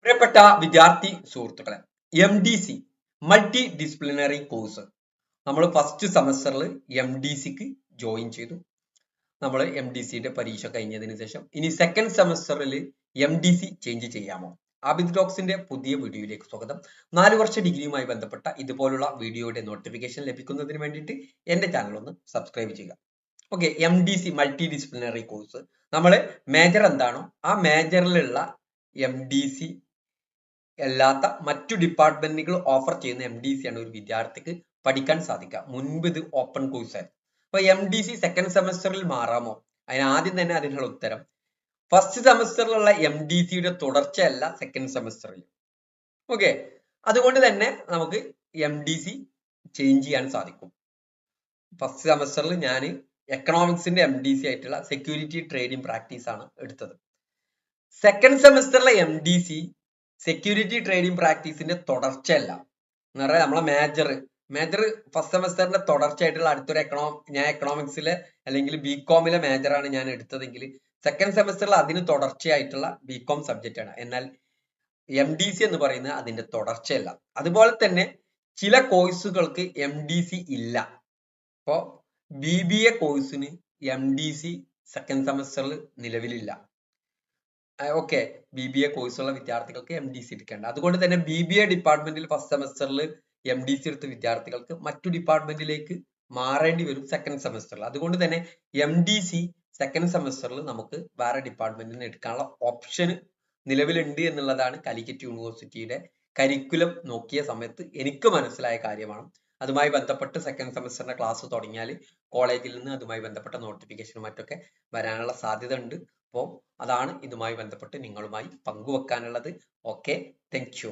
പ്രിയപ്പെട്ട വിദ്യാർത്ഥി സുഹൃത്തുക്കളെ, MDC മൾട്ടി ഡിസിപ്ലിനറി കോഴ്സ് നമ്മൾ ഫസ്റ്റ് സെമസ്റ്ററിൽ MDCക്ക് ജോയിൻ ചെയ്തു. നമ്മൾ MDCയുടെ പരീക്ഷ കഴിഞ്ഞതിന് ശേഷം ഇനി സെക്കൻഡ് സെമസ്റ്ററിൽ MDC ചേഞ്ച് ചെയ്യാമോ? ആബിദ് ടോക്സിന്റെ പുതിയ വീഡിയോയിലേക്ക് സ്വാഗതം. 4 വർഷ ഡിഗ്രിയുമായി ബന്ധപ്പെട്ട ഇതുപോലുള്ള വീഡിയോയുടെ നോട്ടിഫിക്കേഷൻ ലഭിക്കുന്നതിന് വേണ്ടിയിട്ട് എന്റെ ചാനൽ ഒന്ന് സബ്സ്ക്രൈബ് ചെയ്യുക. Okay, MDC multi disciplinary course നമ്മൾ മേജർ എന്താണോ ആ മേജറിലുള്ള MDC അല്ലാത്ത മറ്റു ഡിപ്പാർട്ട്മെന്റുകൾ ഓഫർ ചെയ്യുന്ന MDC ആണ് ഒരു വിദ്യാർത്ഥിക്ക് പഠിക്കാൻ സാധിക്കുക. മുൻപ് ഇത് ഓപ്പൺ കോഴ്സ് ആയിരുന്നു. അപ്പൊ MDC സെക്കൻഡ് സെമസ്റ്ററിൽ മാറാമോ? അതിന് ആദ്യം തന്നെ അതിനുള്ള ഉത്തരം, ഫസ്റ്റ് സെമസ്റ്ററിലുള്ള MDCയുടെ തുടർച്ചയല്ല സെക്കൻഡ് സെമസ്റ്ററിൽ. ഓക്കെ, അതുകൊണ്ട് തന്നെ നമുക്ക് MDC ചേഞ്ച് ചെയ്യാൻ സാധിക്കും. ഫസ്റ്റ് സെമസ്റ്ററിൽ ഞാൻ എക്കണോമിക്സിന്റെ MDC ആയിട്ടുള്ള സെക്യൂരിറ്റി ട്രേഡിംഗ് പ്രാക്ടീസ് ആണ് എടുത്തത്. സെക്കൻഡ് സെമസ്റ്ററിലെ MDC സെക്യൂരിറ്റി ട്രേഡിംഗ് പ്രാക്ടീസിന്റെ തുടർച്ചയല്ല എന്ന് പറഞ്ഞാൽ നമ്മളെ മേജർ ഫസ്റ്റ് സെമസ്റ്ററിന്റെ തുടർച്ചയായിട്ടുള്ള അടുത്തൊരു ഞാൻ എക്കണോമിക്സിലെ അല്ലെങ്കിൽ BCOMിലെ മേജറാണ് ഞാൻ എടുത്തതെങ്കിൽ സെക്കൻഡ് സെമസ്റ്ററിൽ അതിന് തുടർച്ചയായിട്ടുള്ള BCOM സബ്ജക്റ്റ് ആണ്. എന്നാൽ MDC എന്ന് പറയുന്നത് അതിന്റെ തുടർച്ചയല്ല. അതുപോലെ തന്നെ ചില കോഴ്സുകൾക്ക് MDC ഇല്ല. ഇപ്പോ BBA കോഴ്സിന് MDC സെക്കൻഡ് സെമസ്റ്ററിൽ നിലവിലില്ല. ഓക്കെ, BBA കോഴ്സുള്ള വിദ്യാർത്ഥികൾക്ക് MDC എടുക്കേണ്ട. അതുകൊണ്ട് തന്നെ BBA ഡിപ്പാർട്ട്മെന്റിൽ ഫസ്റ്റ് സെമസ്റ്ററിൽ MDC എടുത്ത വിദ്യാർത്ഥികൾക്ക് മറ്റു ഡിപ്പാർട്ട്മെന്റിലേക്ക് മാറേണ്ടി വരും സെക്കൻഡ് സെമസ്റ്ററിൽ. അതുകൊണ്ട് തന്നെ MDC സെക്കൻഡ് സെമസ്റ്ററിൽ നമുക്ക് വേറെ ഡിപ്പാർട്ട്മെന്റിന് എടുക്കാനുള്ള ഓപ്ഷൻ നിലവിലുണ്ട് എന്നുള്ളതാണ് കാലിക്കറ്റ് യൂണിവേഴ്സിറ്റിയുടെ കരിക്കുലം നോക്കിയ സമയത്ത് എനിക്ക് മനസ്സിലായ കാര്യമാണ്. അതുമായി ബന്ധപ്പെട്ട് സെക്കൻഡ് സെമസ്റ്ററിന്റെ ക്ലാസ് തുടങ്ങിയാൽ കോളേജിൽ നിന്ന് അതുമായി ബന്ധപ്പെട്ട നോട്ടിഫിക്കേഷനും മറ്റൊക്കെ വരാനുള്ള സാധ്യത ഉണ്ട്. അപ്പോൾ അതാണ് ഇതുമായി ബന്ധപ്പെട്ട് നിങ്ങളുമായി പങ്കുവെക്കാനുള്ളത്. Okay, thank you.